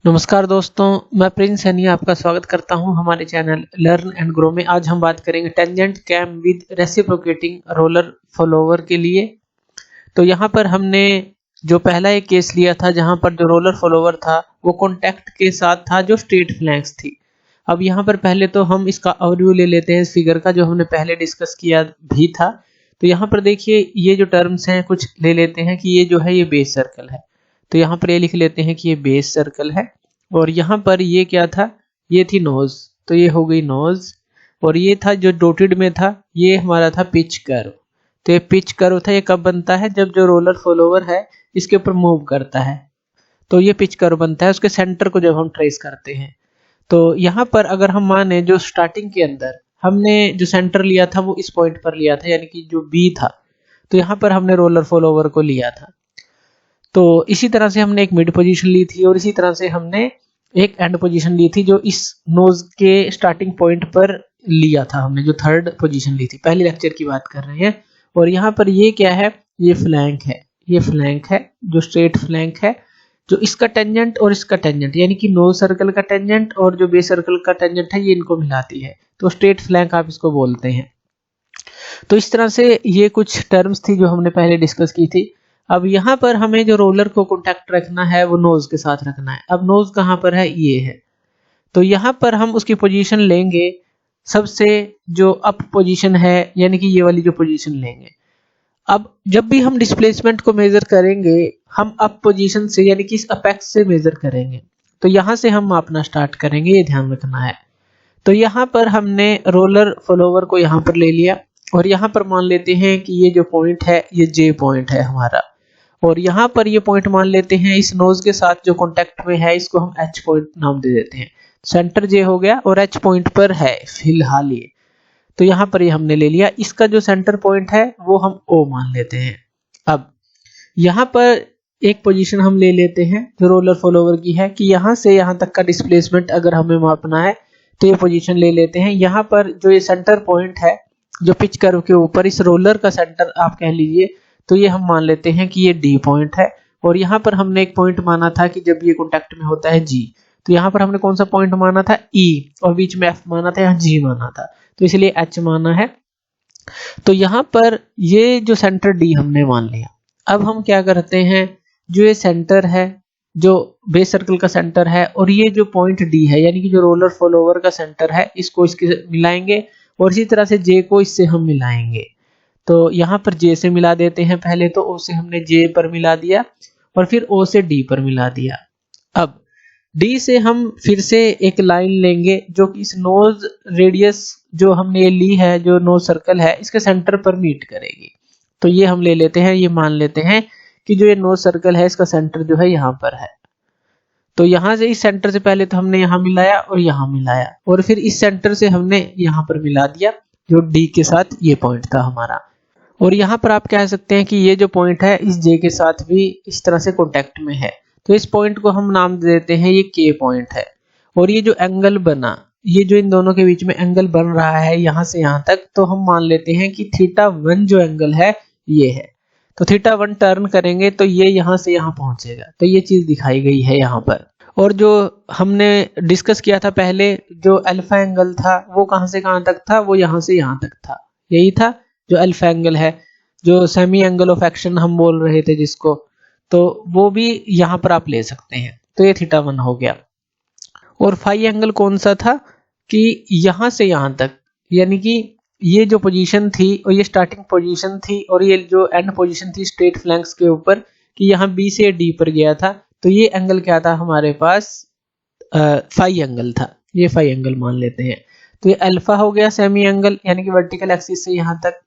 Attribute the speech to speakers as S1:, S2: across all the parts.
S1: नमस्कार दोस्तों, मैं प्रिंस सैनी आपका स्वागत करता हूं हमारे चैनल लर्न एंड ग्रो में। आज हम बात करेंगे tangent cam with reciprocating roller follower के लिए। तो यहाँ पर हमने जो पहला एक केस लिया था जहाँ पर जो रोलर फॉलोवर था वो कॉन्टैक्ट के साथ था जो स्ट्रेट फ्लैंक्स थी। अब यहाँ पर पहले तो हम इसका ओवरव्यू ले लेते हैं इस फिगर का, जो हमने पहले डिस्कस किया भी था। तो यहाँ पर देखिए ये जो टर्म्स हैं कुछ ले लेते हैं कि ये जो है ये बेस सर्कल है। तो यहाँ पर ये लिख लेते हैं कि ये बेस सर्कल है और यहाँ पर ये क्या था, ये थी नोज, तो ये हो गई नोज। और ये था जो डॉटेड में था ये हमारा था पिच कर्व। तो ये पिच कर्व था, ये कब बनता है जब जो रोलर फॉलोवर है इसके ऊपर मूव करता है तो ये पिच कर्व बनता है उसके सेंटर को जब हम ट्रेस करते हैं। तो यहाँ पर अगर हम माने जो स्टार्टिंग के अंदर हमने जो सेंटर लिया था वो इस पॉइंट पर लिया था, यानी कि जो बी था, तो यहाँ पर हमने रोलर फॉलोवर को लिया था। तो इसी तरह से हमने एक मिड पोजीशन ली थी और इसी तरह से हमने एक एंड पोजीशन ली थी जो इस नोज के स्टार्टिंग पॉइंट पर लिया था हमने, जो थर्ड पोजीशन ली थी। पहले लेक्चर की बात कर रहे हैं। और यहाँ पर ये क्या है, ये फ्लैंक है, ये फ्लैंक है जो स्ट्रेट फ्लैंक है, जो इसका टेंजेंट और इसका टेंजेंट यानी कि नोज सर्कल का टेंजेंट और जो बेस सर्कल का टेंजेंट है ये इनको मिलाती है, तो स्ट्रेट फ्लैंक आप इसको बोलते हैं। तो इस तरह से ये कुछ टर्म्स थी जो हमने पहले डिस्कस की थी। अब यहाँ पर हमें जो रोलर को कॉन्टैक्ट रखना है वो नोज के साथ रखना है। अब नोज कहाँ पर है, ये है। तो यहाँ पर हम उसकी पोजीशन लेंगे, सबसे जो अप पोजीशन है यानी कि ये वाली जो पोजीशन लेंगे। अब जब भी हम डिस्प्लेसमेंट को मेजर करेंगे हम अप पोजीशन से यानी कि इस अपेक्स से मेजर करेंगे। तो यहाँ से हम मापना स्टार्ट करेंगे, ये ध्यान रखना है। तो यहाँ पर हमने रोलर फॉलोवर को यहाँ पर ले लिया और यहाँ पर मान लेते हैं कि ये जो पॉइंट है ये जे पॉइंट है हमारा, और यहाँ पर ये पॉइंट मान लेते हैं इस नोज के साथ जो कांटेक्ट में है इसको हम एच पॉइंट नाम दे देते हैं। सेंटर जे हो गया और एच पॉइंट पर है फिलहाल ये। तो यहाँ पर ये हमने ले लिया, इसका जो सेंटर पॉइंट है वो हम ओ मान लेते हैं। अब यहाँ पर एक पोजीशन हम ले लेते हैं जो रोलर फॉलोवर की है कि यहाँ से यहाँ तक का डिस्प्लेसमेंट अगर हमें मापना है तो ये पोजीशन ले लेते हैं। यहाँ पर जो ये सेंटर पॉइंट है जो पिच कर्व के ऊपर इस रोलर का सेंटर आप कह लीजिए, तो ये हम मान लेते हैं कि ये डी पॉइंट है। और यहाँ पर हमने एक पॉइंट माना था कि जब ये कॉन्टैक्ट में होता है जी, तो यहाँ पर हमने कौन सा पॉइंट माना था, ई, और बीच में एफ माना था, यहाँ जी माना था, तो इसलिए एच माना है। तो यहाँ पर ये जो सेंटर डी हमने मान लिया। अब हम क्या करते हैं, जो ये सेंटर है जो बेस सर्कल का सेंटर है और ये जो पॉइंट डी है यानी कि जो रोलर फॉलोवर का सेंटर है इसको इसके मिलाएंगे और इसी तरह से जे को इससे हम मिलाएंगे। तो यहाँ पर जे से मिला देते हैं, पहले तो ओ से हमने जे पर मिला दिया और फिर ओ से डी पर मिला दिया। अब डी से हम फिर से एक लाइन लेंगे जो कि इस नोज रेडियस जो हमने ली है जो नोज सर्कल है इसके सेंटर पर मीट करेगी। तो ये हम ले लेते हैं, ये मान लेते हैं कि जो ये नोज सर्कल है इसका सेंटर जो है यहाँ पर है। तो यहाँ से इस सेंटर से पहले तो हमने यहाँ मिलाया और यहाँ मिलाया और फिर इस सेंटर से हमने यहाँ पर मिला दिया जो डी के साथ ये पॉइंट था हमारा। और यहाँ पर आप कह सकते हैं कि ये जो पॉइंट है इस जे के साथ भी इस तरह से कॉन्टेक्ट में है, तो इस पॉइंट को हम नाम दे देते हैं ये के पॉइंट है। और ये जो एंगल बना, ये जो इन दोनों के बीच में एंगल बन रहा है यहाँ से यहाँ तक, तो हम मान लेते हैं कि θ1 जो एंगल है ये है। तो θ1 टर्न करेंगे तो ये यहाँ से यहाँ पहुंचेगा, तो ये चीज दिखाई गई है यहाँ पर। और जो हमने डिस्कस किया था पहले जो अल्फा एंगल था वो कहाँ से कहाँ तक था, वो यहाँ से यहाँ तक था, यही था जो अल्फा एंगल है, जो सेमी एंगल ऑफ एक्शन हम बोल रहे थे जिसको, तो वो भी यहाँ पर आप ले सकते हैं। तो ये θ1 हो गया। और फाई एंगल कौन सा था कि यहाँ से यहाँ तक, यानी कि ये जो पोजीशन थी और ये स्टार्टिंग पोजीशन थी और ये जो एंड पोजीशन थी स्ट्रेट फ्लैंक्स के ऊपर कि यहाँ बी से डी पर गया था, तो ये एंगल क्या था हमारे पास, फाई एंगल था। ये फाई एंगल मान लेते हैं। तो ये अल्फा हो गया सेमी एंगल यानी कि वर्टिकल एक्सिस से यहाँ तक,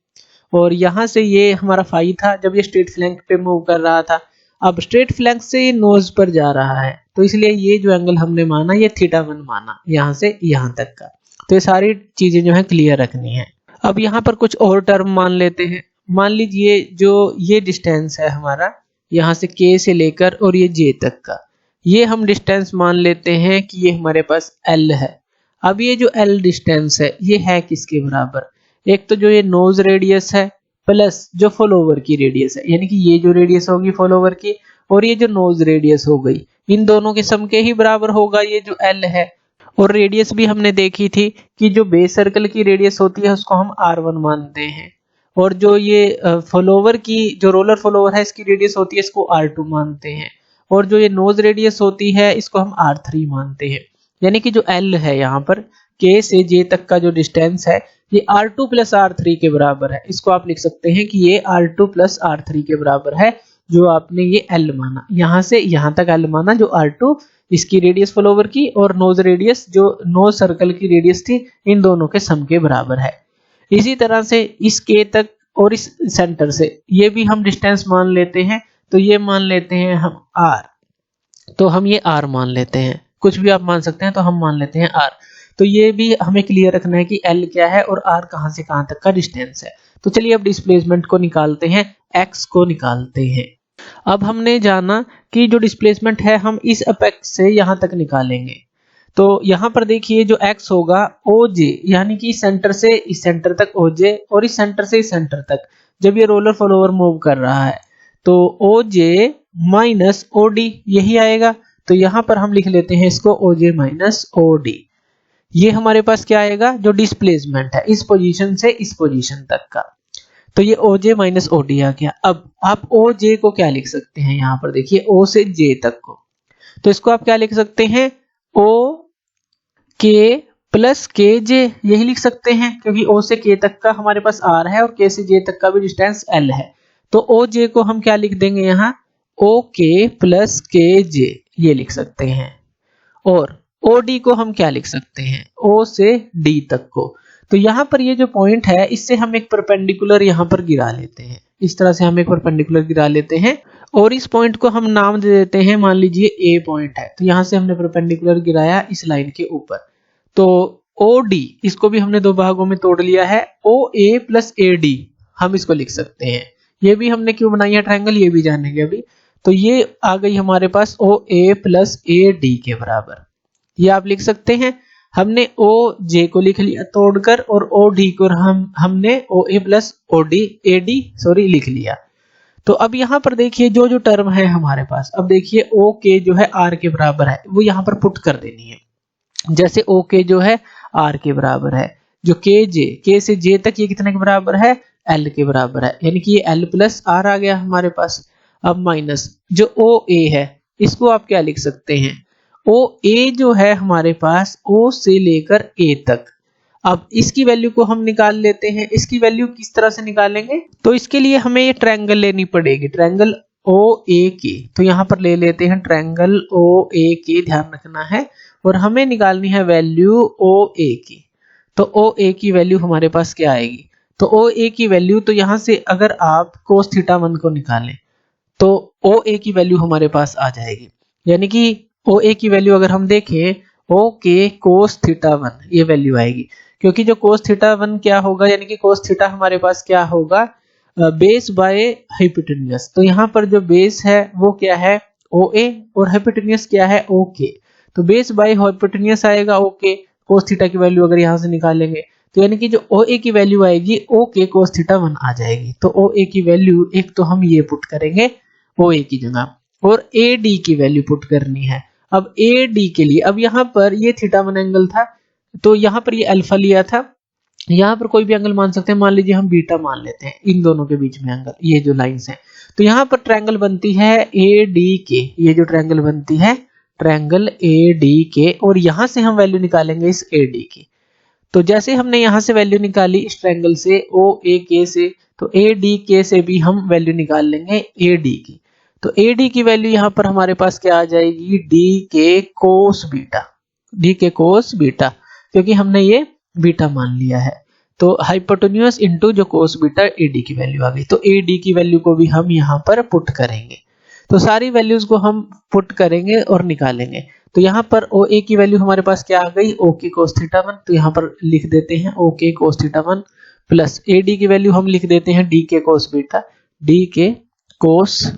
S1: और यहाँ से ये हमारा फाई था जब ये स्ट्रेट फ्लैंक पे मूव कर रहा था। अब स्ट्रेट फ्लैंक से ये नोज पर जा रहा है तो इसलिए ये जो एंगल हमने माना ये θ1 माना यहाँ से यहाँ तक का। तो ये सारी चीजें जो है क्लियर रखनी है। अब यहाँ पर कुछ और टर्म मान लेते हैं। मान लीजिए जो ये डिस्टेंस है हमारा यहाँ से के से लेकर और ये जे तक का, ये हम डिस्टेंस मान लेते हैं कि ये हमारे पास एल है। अब ये जो एल डिस्टेंस है ये है किसके बराबर, एक तो जो ये नोज रेडियस है प्लस जो फॉलोवर की रेडियस है, यानी कि ये जो रेडियस होगी फॉलोवर की और ये जो नोज रेडियस हो गई, इन दोनों के सम के ही बराबर होगा ये जो एल है। और रेडियस भी हमने देखी थी कि जो बेस सर्कल की रेडियस होती है उसको हम R1 मानते हैं, और जो ये फॉलोवर की जो रोलर फॉलोवर है इसकी रेडियस होती है इसको R2 मानते हैं, और जो ये नोज रेडियस होती है इसको हम R3 मानते हैं। यानी कि जो L है यहाँ पर K से J तक का जो डिस्टेंस है ये R2 प्लस R3 के बराबर है। इसको आप लिख सकते हैं कि ये R2 प्लस R3 के बराबर है, जो आपने ये L माना, यहाँ से यहाँ तक L माना जो R2 इसकी रेडियस फॉलोवर की और नोज रेडियस जो नोज सर्कल की रेडियस थी, इन दोनों के सम के बराबर है। इसी तरह से इस K तक और इस सेंटर से ये भी हम डिस्टेंस मान लेते हैं, तो ये मान लेते हैं हम R, तो हम ये R मान लेते हैं, कुछ भी आप मान सकते हैं तो हम मान लेते हैं R। तो ये भी हमें क्लियर रखना है कि L क्या है और R कहां से कहां तक का डिस्टेंस है। तो चलिए अब डिस्प्लेसमेंट को निकालते हैं, X को निकालते हैं। अब हमने जाना कि जो डिस्प्लेसमेंट है हम इस अपेक्स से यहां तक निकालेंगे। तो यहां पर देखिए जो X होगा OJ, यानी कि सेंटर से इस सेंटर तक OJ और इस सेंटर से इस सेंटर तक जब ये रोलर फॉलोवर मूव कर रहा है तो OJ माइनस OD यही आएगा। तो यहां पर हम लिख लेते हैं इसको OJ माइनस OD। ये हमारे पास क्या आएगा, जो डिस्प्लेसमेंट है इस पोजीशन से इस पोजीशन तक का। तो ये OJ माइनस OD आ गया। अब आप OJ को क्या लिख सकते हैं, यहाँ पर देखिए O से J तक को, तो इसको आप क्या लिख सकते हैं, OK प्लस KJ यही लिख सकते हैं, क्योंकि O से K तक का हमारे पास R है और K से J तक का भी डिस्टेंस L है। तो OJ को हम क्या लिख देंगे यहाँ, OK प्लस KJ ये लिख सकते हैं, और OD को हम क्या लिख सकते हैं, O से D तक को। तो यहाँ पर ये जो पॉइंट है इससे हम एक परपेंडिकुलर यहाँ पर गिरा लेते हैं, इस तरह से हम एक परपेंडिकुलर गिरा लेते हैं और इस पॉइंट को हम नाम दे देते हैं, मान लीजिए A पॉइंट है। तो यहाँ से हमने परपेंडिकुलर गिराया इस लाइन के ऊपर। तो OD इसको भी हमने दो भागों में तोड़ लिया है, OA प्लस AD हम इसको लिख सकते हैं। ये भी हमने क्यों बनाई है ट्रायंगल ये भी जानेंगे अभी। तो ये आ गई हमारे पास OA प्लस AD के बराबर, ये आप लिख सकते हैं। हमने OJ को लिख लिया तोड़कर और OD को हमने OA प्लस AD लिख लिया। तो अब यहाँ पर देखिए जो जो टर्म है हमारे पास, अब देखिए OK जो है R के बराबर है वो यहाँ पर पुट कर देनी है। जैसे OK जो है R के बराबर है, जो K से J तक ये कितने के बराबर है, L के बराबर है, यानी कि ये L प्लस R आ गया हमारे पास। अब माइनस जो OA है इसको आप क्या लिख सकते हैं, OA जो है हमारे पास O से लेकर A तक। अब इसकी वैल्यू को हम निकाल लेते हैं। इसकी वैल्यू किस तरह से निकालेंगे, तो इसके लिए हमें ये ट्रायंगल लेनी पड़ेगी, ट्रायंगल OAK। तो यहाँ पर ले लेते हैं ट्रायंगल OAK, ध्यान रखना है, और हमें निकालनी है वैल्यू OA की। तो OA की वैल्यू हमारे पास क्या आएगी, तो OA की वैल्यू, तो यहाँ से अगर आप cos θ1 को निकालें तो OA की वैल्यू हमारे पास आ जाएगी, यानी कि OA की वैल्यू अगर हम देखें OK cos θ1 ये वैल्यू आएगी, क्योंकि जो cos θ1 क्या होगा, यानी कि cos θ हमारे पास क्या होगा, बेस बाय हाइपोटेन्यूज। तो यहाँ पर जो बेस है वो क्या है OA और हाइपोटेन्यूज क्या है OK। तो बेस बाय हाइपोटेन्यूज आएगा OK, cos θ की वैल्यू अगर यहाँ से निकालेंगे तो यानी कि जो OA की वैल्यू आएगी OK cos θ1 आ जाएगी। तो OA की वैल्यू एक तो हम ये पुट करेंगे OA की जगह, और AD की वैल्यू पुट करनी है। अब AD के लिए, अब यहाँ पर ये θ1 एंगल था तो यहाँ पर ये अल्फा लिया था, यहाँ पर कोई भी एंगल मान सकते हैं, मान लीजिए हम बीटा मान लेते हैं, इन दोनों के बीच में एंगल ये जो लाइंस हैं। तो यहाँ पर ट्रायंगल बनती है ADK, ये जो ट्रायंगल बनती है ट्रायंगल ADK, और यहाँ से हम वैल्यू निकालेंगे इस AD की। तो जैसे हमने यहाँ से वैल्यू निकाली इस ट्रायंगल से OAK से, तो ADK से भी हम वैल्यू निकाल लेंगे AD की। तो AD की वैल्यू यहाँ पर हमारे पास क्या आ जाएगी, DK cos बीटा, क्योंकि हमने ये बीटा मान लिया है। तो हाइपोटेन्यूज इनटू जो cos बीटा AD की वैल्यू आ गई। तो AD की वैल्यू को भी हम यहाँ पर पुट करेंगे। तो सारी वैल्यूज को हम पुट करेंगे और निकालेंगे। तो यहाँ पर OA की वैल्यू हमारे पास क्या आ गई, OK cos θ1, तो यहाँ पर लिख देते हैं OK cos θ1 प्लस AD की वैल्यू हम लिख देते हैं DK cos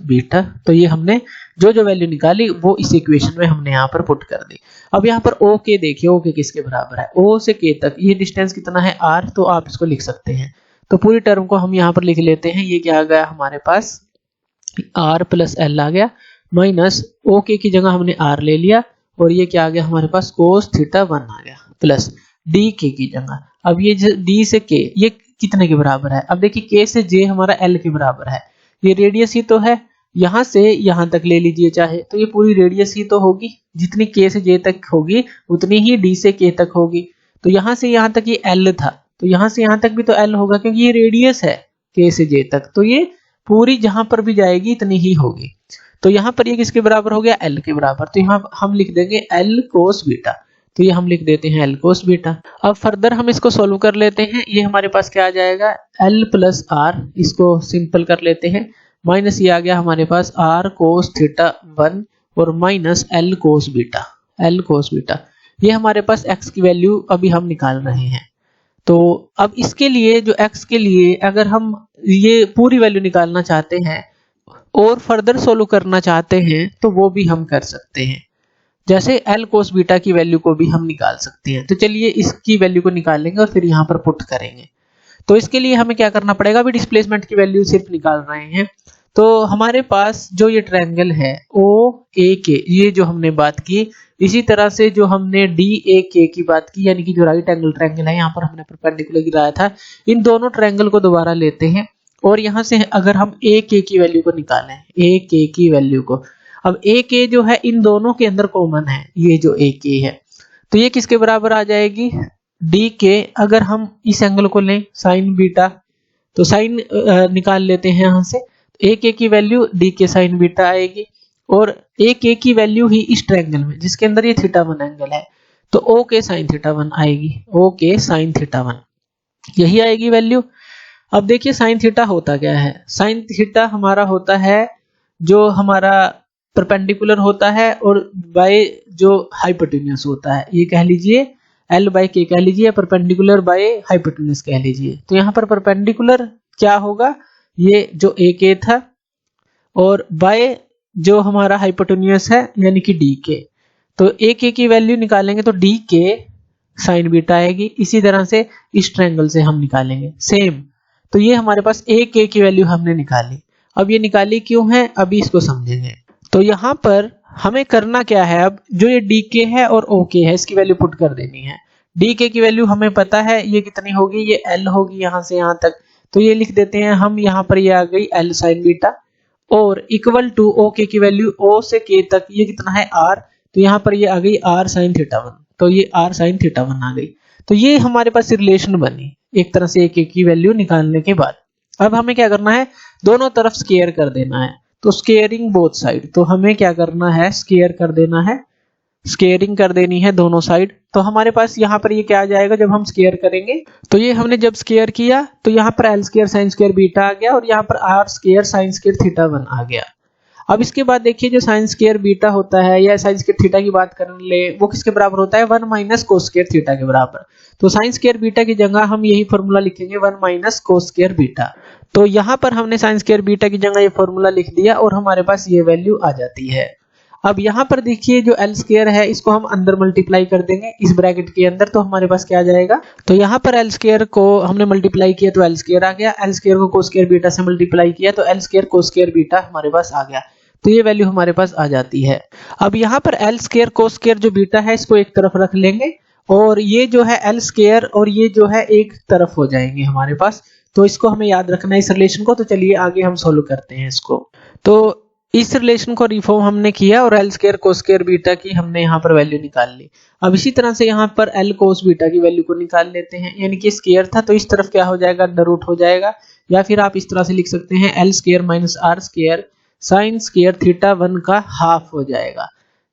S1: बीटा। तो ये हमने जो जो वैल्यू निकाली वो इस इक्वेशन में हमने यहाँ पर पुट कर दी। अब यहाँ पर OK देखिए, OK किसके बराबर है, O से K तक ये डिस्टेंस कितना है R, तो आप इसको लिख सकते हैं। तो पूरी टर्म को हम यहाँ पर लिख लेते हैं, ये क्या आ गया हमारे पास R प्लस L आ गया। माइनस ओके की जगह हमने आर ले लिया और ये क्या आ गया हमारे पास कोस थीटा 1 आ गया प्लस डी के की जगह। अब ये डी से के ये कितने के बराबर है? अब देखिए के से जे हमारा एल के बराबर है, ये रेडियस ही तो है, यहां से यहां तक ले लीजिए चाहे तो ये पूरी रेडियस ही तो होगी, जितनी के से जे तक होगी उतनी ही डी से के तक होगी। तो यहां से यहां तक ये एल था तो यहां से यहां तक भी तो एल होगा क्योंकि ये रेडियस है के से जे तक, तो ये पूरी जहां पर भी जाएगी इतनी ही होगी। तो यहाँ पर ये किसके बराबर हो गया? एल के बराबर। तो यहाँ हम लिख देंगे एल कोस बीटा, तो ये हम लिख देते हैं एल कोस बीटा। अब फर्दर हम इसको सोल्व कर लेते हैं, ये हमारे पास क्या आ जाएगा एल प्लस आर, इसको सिंपल कर लेते हैं, माइनस ये आ गया हमारे पास आर कोस थीटा 1 और minus L cos beta, L cos beta. ये हमारे पास एक्स की वैल्यू अभी हम निकाल रहे हैं। तो अब इसके लिए जो एक्स के लिए अगर हम ये पूरी वैल्यू निकालना चाहते हैं और फर्दर सोल्व करना चाहते हैं तो वो भी हम कर सकते हैं, जैसे एल कोस बीटा की वैल्यू को भी हम निकाल सकते हैं। तो चलिए इसकी वैल्यू को निकालेंगे और फिर यहाँ पर पुट करेंगे। तो इसके लिए हमें क्या करना पड़ेगा, अभी डिस्प्लेसमेंट की वैल्यू सिर्फ निकाल रहे हैं। तो हमारे पास जो ये ट्रायंगल है ओ ए के, ये जो हमने बात की, इसी तरह से जो हमने डी ए के की बात की, यानी कि जो राइट एंगल ट्रायंगल है, यहाँ पर हमने परपेंडिकुलर गिराया था, इन दोनों ट्रायंगल को दोबारा लेते हैं और यहाँ से अगर हम ए के की वैल्यू को निकालें, ए के की वैल्यू को, अब ए के जो है इन दोनों के अंदर कॉमन है, ये जो ए के है, तो ये किसके बराबर आ जाएगी डी के। अगर हम इस एंगल को लें साइन बीटा, तो साइन निकाल लेते हैं यहाँ से, ए के की वैल्यू डी के साइन बीटा आएगी और ए के की वैल्यू ही इस ट्रायंगल में जिसके अंदर ये थीटा 1 एंगल है, तो ओ के साइन थीटा 1 आएगी, ओ के साइन थीटा 1 यही आएगी वैल्यू। अब देखिए साइन थीटा होता क्या है, साइन थीटा हमारा होता है जो हमारा परपेंडिकुलर होता है और बाय जो हाइपोटेन्यूस होता है, ये कह लीजिए एल बाय के कह लीजिए, परपेंडिकुलर बाय हाइपोटेन्यूस कह लीजिए। तो यहाँ पर परपेंडिकुलर क्या होगा, ये जो ए के था और बाय जो हमारा हाइपोटेन्यूस है यानी कि डी के, तो ए के की वैल्यू निकालेंगे तो डी के साइन बीटा आएगी। इसी तरह से इस ट्रायंगल से हम निकालेंगे सेम, तो ये हमारे पास ए के की वैल्यू हमने निकाली। अब ये निकाली क्यों है अभी इसको समझेंगे। तो यहाँ पर हमें करना क्या है, अब जो ये डी के है और ओ के है इसकी वैल्यू पुट कर देनी है। डी के की वैल्यू हमें पता है ये कितनी होगी, ये एल होगी यहाँ से यहाँ तक, तो ये लिख देते हैं हम, यहाँ पर ये आ गई एल साइन बीटा और इक्वल टू ओ के की वैल्यू ओ से के तक ये कितना है आर, तो यहाँ पर ये आ गई आर साइन थीटा 1, तो ये आर साइन थीटा 1 आ गई। तो ये हमारे पास रिलेशन बनी एक तरह से एक की वैल्यू निकालने के बाद। अब हमें क्या करना है, दोनों तरफ स्केयर कर देना है, तो स्केयरिंग बोथ साइड, तो हमें क्या करना है स्केयर कर देना है, स्केयरिंग कर देनी है दोनों साइड। तो हमारे पास यहाँ पर ये क्या आ जाएगा जब हम स्केयर करेंगे, तो ये हमने जब स्केयर किया तो यहाँ पर L square sine square beta आ गया और यहाँ पर R square sine square theta 1 आ गया। अब इसके बाद देखिए जो साइन स्केयर बीटा होता है या साइन स्केयर थीटा की बात कर ले, वो किसके बराबर होता है 1 माइनस कोस स्केयर थीटा के बराबर। तो साइन स्केयर बीटा की जगह हम यही फॉर्मूला लिखेंगे 1 माइनस कोस स्केयर बीटा। तो यहाँ पर हमने साइन स्केयर बीटा की जगह ये फॉर्मूला लिख दिया और हमारे पास ये वैल्यू आ जाती है। अब यहाँ पर देखिए जो एल स्केयर है इसको हम अंदर मल्टीप्लाई कर देंगे इस ब्रैकेट के अंदर, तो हमारे पास क्या आ जाएगा, तो यहाँ पर एल स्केयर को हमने मल्टीप्लाई किया तो एल स्केयर आ गया, एल स्केयर को कोस स्केयर बीटा से मल्टीप्लाई किया तो L square cos square beta हमारे पास आ गया, तो ये वैल्यू हमारे पास आ जाती है। अब यहाँ पर एल स्केयर कोस स्केयर जो बीटा है इसको एक तरफ रख लेंगे और ये जो है एल स्केयर और ये जो है एक तरफ हो जाएंगे हमारे पास, तो इसको हमें याद रखना है इस रिलेशन को। तो चलिए आगे हम सोल्व करते हैं इसको। तो इस रिलेशन को रिफॉर्म हमने किया और L square cos square beta की हमने यहाँ पर वैल्यू निकाल ली। अब इसी तरह से यहाँ पर एल कोस बीटा की वैल्यू को निकाल लेते हैं, यानी कि स्केयर था तो इस तरफ क्या हो जाएगा अंडर रूट हो जाएगा, या फिर आप इस तरह से लिख सकते हैं L square minus R square sine square theta 1 का हाफ हो जाएगा,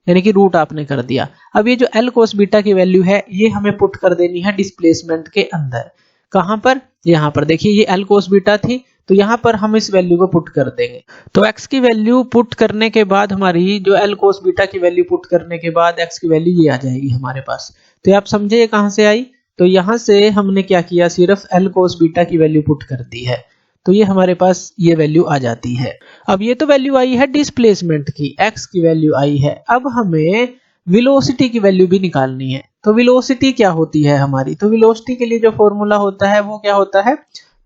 S1: यानी कि रूट आपने कर दिया। अब ये जो एल कोस बीटा की वैल्यू है ये हमें पुट कर देनी है डिस्प्लेसमेंट के अंदर। कहां पर, यहाँ पर देखिए ये एल कोस बीटा थी तो यहाँ पर हम इस वैल्यू को पुट कर देंगे। तो x की वैल्यू पुट करने के बाद हमारी जो एल कोस बीटा की वैल्यू पुट करने के बाद x की वैल्यू ये आ जाएगी हमारे पास। तो आप समझे ये कहां से आई, तो यहाँ से हमने क्या किया सिर्फ एल कोस बीटा की वैल्यू पुट कर दी है, तो ये हमारे पास ये वैल्यू आ जाती है। अब ये तो वैल्यू आई है डिस्प्लेसमेंट की, x की वैल्यू आई है। अब हमें वेलोसिटी की वैल्यू भी निकालनी है। तो वेलोसिटी क्या होती है हमारी, तो वेलोसिटी के लिए जो फॉर्मूला होता है वो क्या होता है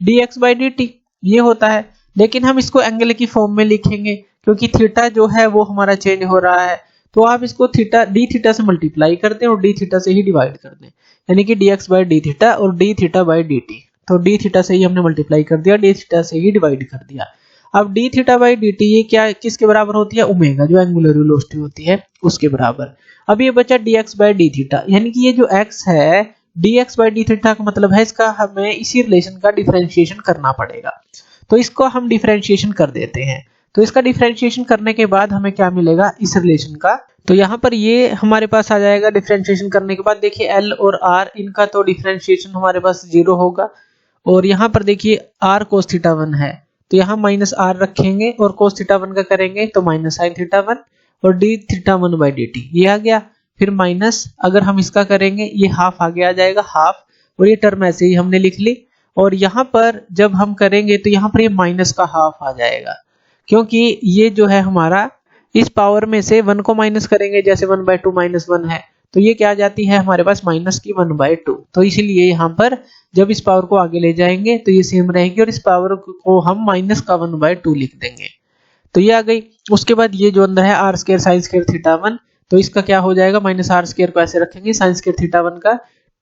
S1: dx by dt, ये होता है। लेकिन हम इसको एंगल की फॉर्म में लिखेंगे क्योंकि थीटा जो है वो हमारा चेंज हो रहा है, तो आप इसको थीटा डी थीटा से मल्टीप्लाई कर दें और डी थीटा से ही डिवाइड कर दें, यानी कि dx बाई डी थीटा और D theta by D T. तो डी थीटा से ही हमने मल्टीप्लाई कर दिया, डी थीटा से ही डिवाइड कर दिया। अब D theta by D T ये क्या किसके बराबर होती है, ओमेगा जो एंगुलर वेलोसिटी होती है उसके बराबर। अब ये बचा dx बाई डी थीटा, यानी कि ये जो x है dx बाई डी थीटा का मतलब है इसका हमें इसी रिलेशन का डिफरेंशिएशन करना पड़ेगा। तो इसको हम डिफरेंशिएशन कर देते हैं। तो इसका डिफरेंशिएशन करने के बाद हमें क्या मिलेगा, इस रिलेशन का। तो यहाँ पर ये हमारे पास आ जाएगा डिफरेंशिएशन करने के बाद। देखिए L और R इनका तो डिफरेंशिएशन हमारे पास 0 होगा, और यहाँ पर देखिए r cos थीटा 1 है, तो यहाँ माइनस r रखेंगे और cos थीटा 1 का करेंगे तो माइनस साइन थीटा 1 और d theta 1 by D T ये आ गया। फिर माइनस अगर हम इसका करेंगे ये हाफ आगे आ जाएगा, हाफ, और ये टर्म ऐसे ही हमने लिख ली। और यहाँ पर जब हम करेंगे तो यहाँ पर ये माइनस का हाफ आ जाएगा, क्योंकि ये जो है हमारा इस पावर में से 1 को माइनस करेंगे, जैसे 1/2 माइनस 1 है तो ये क्या आ जाती है हमारे पास माइनस की 1/2। तो इसीलिए यहाँ पर जब इस पावर को आगे ले जाएंगे तो ये सेम रहेगी और इस पावर को हम माइनस का 1/2 लिख देंगे। तो ये आ गई। उसके बाद ये जो अंदर है R square sine square theta 1, तो इसका क्या हो जाएगा, माइनस आर स्क्वायर को ऐसे रखेंगे, साइन स्क्वायर थीटा 1 का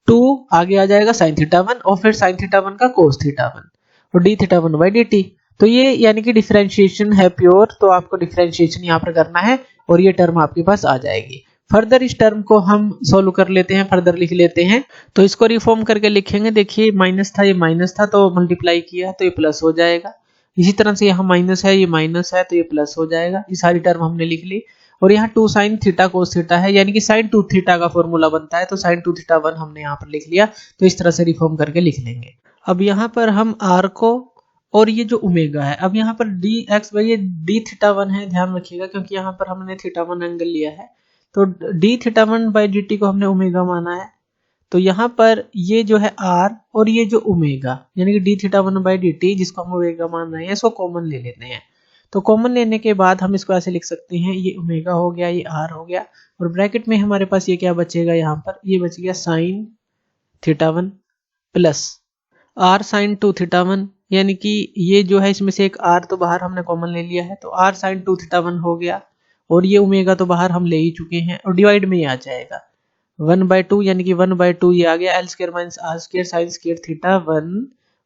S1: 2 आगे आ जाएगा साइन थीटा 1 और फिर साइन थीटा 1 का कोस थीटा 1 और D theta 1 by D T. तो ये यानी कि डिफरेंशिएशन है प्योर, तो आपको डिफरेंशिएशन यहाँ पर करना है और ये टर्म आपके पास आ जाएगी। फर्दर इस टर्म को हम सोल्व कर लेते हैं, फर्दर लिख लेते हैं। तो इसको रिफॉर्म करके लिखेंगे। देखिए माइनस था, ये माइनस था तो मल्टीप्लाई किया तो ये प्लस हो जाएगा। इसी तरह से यहाँ माइनस है, ये माइनस है तो ये प्लस हो जाएगा। ये सारी टर्म हमने लिख ली। और यहाँ 2 साइन थीटा कोस थीटा है, यानी कि साइन 2 थीटा का फॉर्मूला बनता है, तो साइन 2 थीटा 1 हमने यहाँ पर लिख लिया। तो इस तरह से रिफॉर्म करके लिख लेंगे। अब यहाँ पर हम r को और ये जो ओमेगा है, अब यहाँ पर dx बाई ये d थीटा 1 है, ध्यान रखिएगा क्योंकि यहाँ पर हमने थीटा 1 एंगल लिया है, तो d theta 1 by D T को हमने ओमेगा माना है। तो यहाँ पर ये जो है r और ये जो ओमेगा यानी कि d theta 1 by D T जिसको हम ओमेगा मान रहे हैं, इसको कॉमन ले लेते हैं। तो कॉमन लेने के बाद हम इसको ऐसे लिख सकते हैं, ये ओमेगा हो गया, ये r हो गया, और ब्रैकेट में हमारे पास ये क्या बचेगा, यहाँ पर ये बच गया sine theta 1 plus r sine 2 theta 1, यानी कि ये जो है इसमें से एक r तो बाहर हमने कॉमन ले लिया है, तो r साइन 2 थीटा 1 हो गया, और ये ओमेगा तो बाहर हम ले ही चुके हैं, और डिवाइड में ये आ जाएगा 1/2, यानी कि 1/2 ये आ गया, l square minus r square sine square theta 1,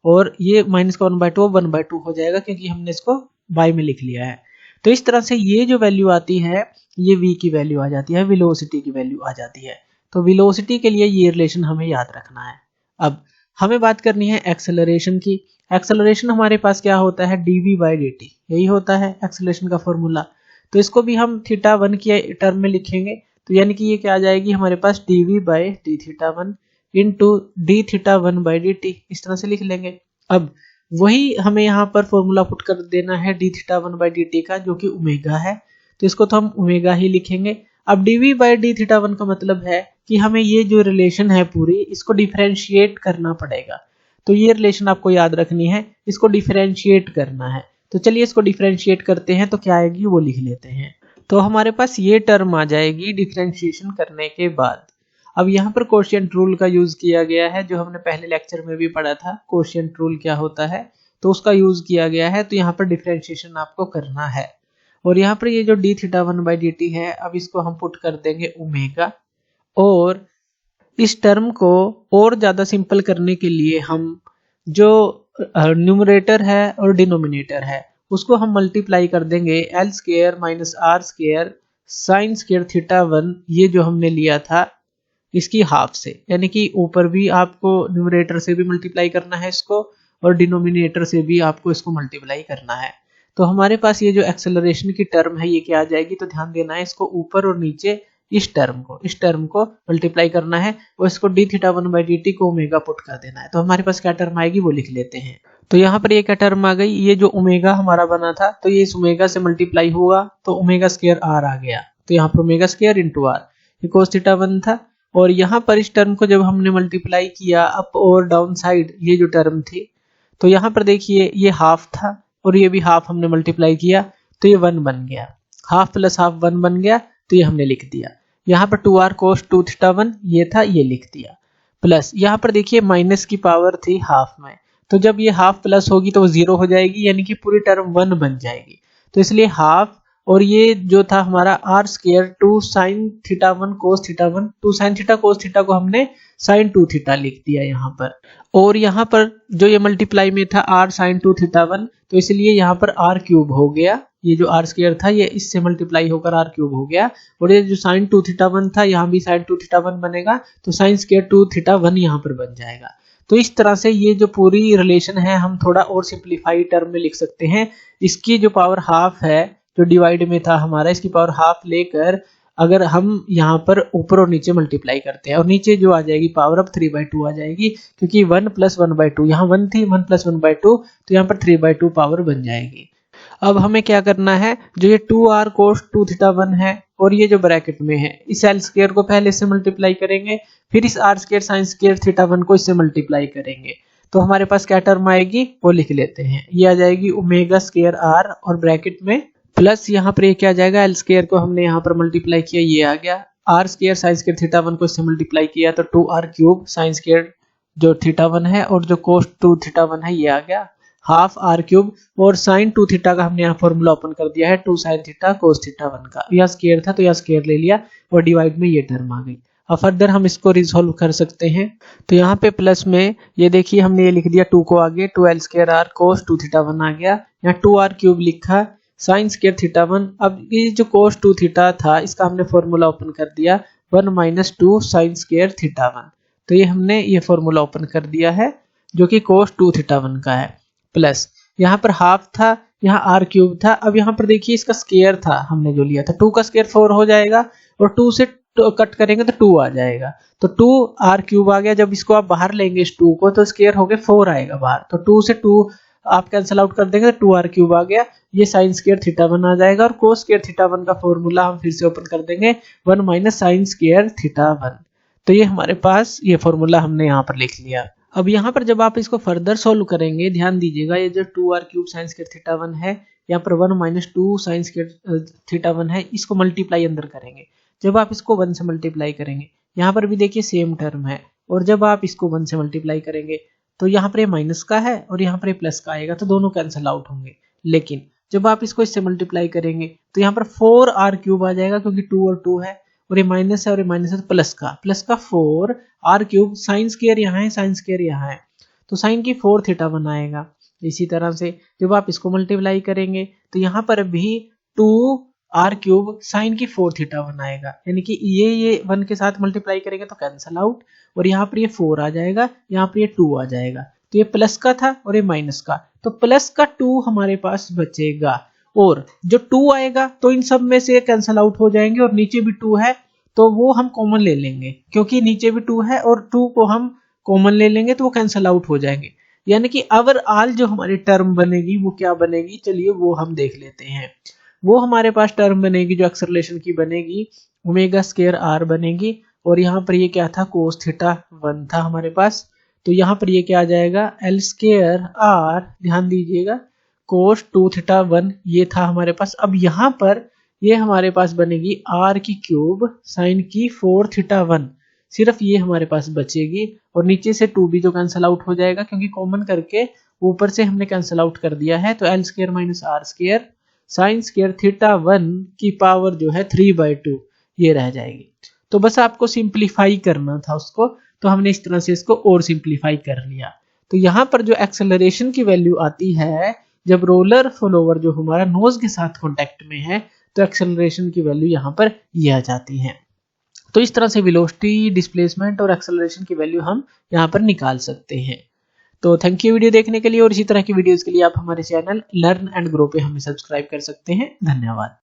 S1: और ये माइनस का 1/2 1/2 हो जाएगा क्योंकि हमने इसको बाय में लिख लिया है। तो इस तरह से ये जो वैल्यू आती है ये v की वैल्यू आ जाती है, वेलोसिटी की वैल्यू आ जाती है। तो वेलोसिटी के लिए ये रिलेशन हमें याद रखना है। अब हमें बात करनी है एक्सेलरेशन की। एक्सेलरेशन हमारे पास क्या होता है, dv बाई dt, यही होता है एक्सेलरेशन का फॉर्मूला। तो इसको भी हम थीटा 1 की टर्म में लिखेंगे, तो यानी कि ये क्या आ जाएगी हमारे पास dv by D theta 1 into D theta 1 by D T, इस तरह से लिख लेंगे। अब वही हमें यहाँ पर फॉर्मूला पुट कर देना है D theta 1 by D T का, जो कि ओमेगा है, तो इसको तो हम ओमेगा ही लिखेंगे। अब dv बाई डी थीटा 1 का मतलब है कि हमें ये जो रिलेशन है पूरी इसको डिफरेंशिएट करना पड़ेगा। तो ये रिलेशन आपको याद रखनी है, इसको डिफरेंशिएट करना है। तो चलिए इसको डिफरेंशिएट करते हैं, तो क्या आएगी वो लिख लेते हैं। तो हमारे पास ये टर्म आ जाएगी डिफरेंशिएशन करने के बाद। अब यहाँ पर कोशिएंट रूल का यूज किया गया है, जो हमने पहले लेक्चर में भी पढ़ा था कोशिएंट रूल क्या होता है, तो उसका यूज किया गया है। तो यहाँ पर डिफरेंशिएशन आपको करना है, और यहाँ पर ये जो D theta 1 by D T है, अब इसको हम पुट कर देंगे ओमेगा, और इस टर्म को और ज्यादा सिंपल करने के लिए हम जो न्यूमरेटर है और डिनोमिनेटर है उसको हम मल्टीप्लाई कर देंगे L square minus R square sine square theta 1, ये जो हमने लिया था इसकी हाफ से, यानी कि ऊपर भी आपको न्यूमरेटर से भी मल्टीप्लाई करना है इसको, और डिनोमिनेटर से भी आपको इसको मल्टीप्लाई करना है। तो हमारे पास ये जो एक्सेलरेशन की टर्म है ये क्या आ जाएगी, तो ध्यान देना है, इसको ऊपर और नीचे इस टर्म को मल्टीप्लाई करना है, और इसको D theta 1 by D T को ओमेगा पुट कर देना है। तो हमारे पास क्या टर्म आएगी वो लिख लेते हैं। तो यहाँ पर ये क्या टर्म आ गई, ये जो ओमेगा हमारा बना था, तो ये इस ओमेगा से मल्टीप्लाई हुआ तो ओमेगा स्क्वायर आर आ गया, तो यहाँ पर ओमेगा स्क्वायर इंटू आर, ये कोस थीटा 1 था। और यहाँ पर इस टर्म को जब हमने मल्टीप्लाई किया अप और डाउन साइड, ये जो टर्म थी, तो यहाँ पर देखिए ये हाफ था और ये भी हाफ हमने मल्टीप्लाई किया तो ये 1 बन गया, हाफ प्लस हाफ 1 बन गया, तो ये हमने लिख दिया। यहाँ पर 2r cos 2 थीटा 1 ये था, ये लिख दिया, प्लस यहाँ पर देखिए माइनस की पावर थी हाफ में, तो जब ये हाफ प्लस होगी तो वो 0 हो जाएगी, यानी कि पूरी टर्म 1 बन जाएगी। तो इसलिए हाफ और ये जो था हमारा R square 2 sine theta 1 cos theta 1, 2 sine theta cos theta को हमने साइन 2 थीटा लिख दिया यहाँ पर। और यहाँ पर जो ये मल्टीप्लाई में था आर साइन 2 थीटा 1, तो इसलिए यहाँ पर आर क्यूब हो गया। ये जो आर स्क्वायर था ये इससे मल्टीप्लाई होकर आर क्यूब हो गया। और ये जो साइन 2 थीटा 1 था यहाँ भी साइन 2 थीटा 1 बनेगा, तो साइन स्क्वायर 2 थीटा 1 यहाँ पर बन जाएगा। तो इस तरह से ये जो पूरी रिलेशन है हम थोड़ा और सिंप्लीफाई टर्म में लिख सकते हैं। इसकी जो पावर हाफ है, जो डिवाइड में था हमारा, इसकी पावर हाफ लेकर अगर हम यहाँ पर ऊपर और नीचे मल्टीप्लाई करते हैं, और नीचे जो आ जाएगी पावर अब 3/2 आ जाएगी, क्योंकि 1 + 1/2 यहाँ 1 थी, 1 + 1/2, तो यहाँ पर 3/2 पावर बन जाएगी। अब हमें क्या करना है, जो ये 2r cos 2 थीटा 1 है और ये जो ब्रैकेट में है, इस एल स्क्वायर को पहले से मल्टीप्लाई करेंगे, फिर इस r square sine square theta 1 को इससे मल्टीप्लाई करेंगे, तो हमारे पास क्या टर्म आएगी वो लिख लेते हैं। ये आ जाएगी ओमेगा स्क्वायर r और ब्रैकेट में प्लस यहाँ पर ये क्या आ जाएगा, एल स्क्वायर को हमने यहाँ पर मल्टीप्लाई किया, ये आ गया, r square sine square theta 1 को इससे मल्टीप्लाई किया तो 2r³ साइन स्क्वायर जो थीटा 1 है और जो cos 2 थीटा 1 है ये आ गया, हाफ r³ और साइन 2 थीटा का हमने यहाँ फॉर्मूला ओपन कर दिया है 2 साइन थीटा कोस थीटा 1 का। यह स्क्वायर था तो यह स्क्वायर ले लिया और डिवाइड में ये टर्म आ गई। अब फर्दर हम इसको रिजोल्व कर सकते हैं, तो यहाँ पे प्लस में ये देखिए हमने ये लिख दिया 2 को आगे, 2l square r cos 2 theta 1 आ गया, यहाँ 2r³ लिखा साइन स्क्वायर थीटा 1। अब ये जो cos 2 थीटा था इसका हमने फॉर्मूला ओपन कर दिया 1 - 2 साइन स्क्वायर थीटा 1, तो ये हमने ये फॉर्मूला ओपन कर दिया है जो कि cos 2 थीटा 1 का है, प्लस यहाँ पर हाफ था, यहाँ r³ था। अब यहाँ पर देखिए इसका स्क्वायर था हमने जो लिया था, 2 का स्क्वायर 4 हो जाएगा और 2 से कट करेंगे तो 2 आ जाएगा, तो 2r³ आ गया। जब इसको आप बाहर लेंगे इस 2 को तो स्क्वायर हो गया 4 आएगा बाहर, तो 2 से 2 आप कैंसिल आउट कर देंगे तो 2r³ आ गया, ये साइन स्क्वायर थीटा 1 आ जाएगा। और कोस स्क्वायर थीटा 1 का फॉर्मूला हम फिर से ओपन कर देंगे 1 - साइन स्क्वायर थीटा 1, तो ये हमारे पास ये फॉर्मूला हमने यहाँ पर लिख लिया। अब यहाँ पर जब आप इसको फर्दर सोल्व करेंगे, ध्यान दीजिएगा ये जो 2r³ साइन स्क्वायर थीटा 1 है, यहाँ पर 1 - 2 साइन स्क्वायर थीटा 1 है, इसको मल्टीप्लाई अंदर करेंगे। जब आप इसको 1 से मल्टीप्लाई करेंगे, यहाँ पर भी देखिए सेम टर्म है, और जब आप इसको 1 से मल्टीप्लाई करेंगे तो यहाँ पर ये माइनस का है और यहाँ पर ये प्लस का आएगा, तो दोनों कैंसिल आउट होंगे। लेकिन जब आप इसको इससे मल्टीप्लाई करेंगे तो यहाँ पर 4r³ आ जाएगा, क्योंकि 2 और 2 है, और ये माइनस है और ये माइनस है, तो प्लस का 4r³, साइन स्क्वायर यहाँ है, साइन स्क्वायर यहाँ है, तो साइन की 4 थीटा 1 आएगा। इसी तरह से जब आप इसको मल्टीप्लाई करेंगे तो यहाँ पर भी 2r³ साइन की 4 थीटा 1 आएगा, यानी कि ये 1 के साथ मल्टीप्लाई करेंगे तो कैंसिल आउट, और यहाँ पर ये 4 आ जाएगा, यहाँ पर ये 2 आ जाएगा, तो ये प्लस का था और ये माइनस का, तो प्लस का 2 हमारे पास बचेगा, और जो 2 आएगा तो इन सब में से कैंसिल आउट हो जाएंगे, और नीचे भी 2 है तो वो हम कॉमन ले लेंगे, क्योंकि नीचे भी 2 है और 2 को हम कॉमन ले लेंगे तो वो कैंसिल आउट हो जाएंगे। यानी कि ओवरऑल जो हमारी टर्म बनेगी वो क्या बनेगी, चलिए वो हम देख लेते हैं। वो हमारे पास टर्म बनेगी जो एक्सेलरेशन की बनेगी, ओमेगा स्क्वायर r बनेगी, और यहाँ पर ये क्या था, कोस थीटा 1 था हमारे पास, तो यहाँ पर ये क्या आ जाएगा, एल स्क्वायर r, ध्यान दीजिएगा, कोस 2 थीटा 1 ये था हमारे पास। अब यहाँ पर ये हमारे पास बनेगी r³ साइन की 4 थीटा 1, सिर्फ ये हमारे पास बचेगी, और नीचे से 2 भी जो कैंसिल आउट हो जाएगा, क्योंकि कॉमन करके ऊपर से हमने कैंसिल आउट कर दिया है, तो L square minus r square sine square theta 1 की पावर जो है 3/2 ये रह जाएगी। तो बस आपको सिंप्लीफाई करना था उसको, तो हमने इस तरह से इसको और सिंप्लीफाई कर लिया। तो यहाँ पर जो एक्सेलरेशन की वैल्यू आती है, जब रोलर फॉलोवर जो हमारा नोज के साथ कॉन्टेक्ट में है, तो एक्सेलरेशन की वैल्यू यहाँ पर ये आ जाती है। तो इस तरह से वेलोसिटी, डिस्प्लेसमेंट और एक्सेलरेशन की वैल्यू हम यहाँ पर निकाल सकते हैं। तो थैंक यू वीडियो देखने के लिए, और इसी तरह की वीडियोस के लिए आप हमारे चैनल लर्न एंड ग्रो पे हमें सब्सक्राइब कर सकते हैं। धन्यवाद।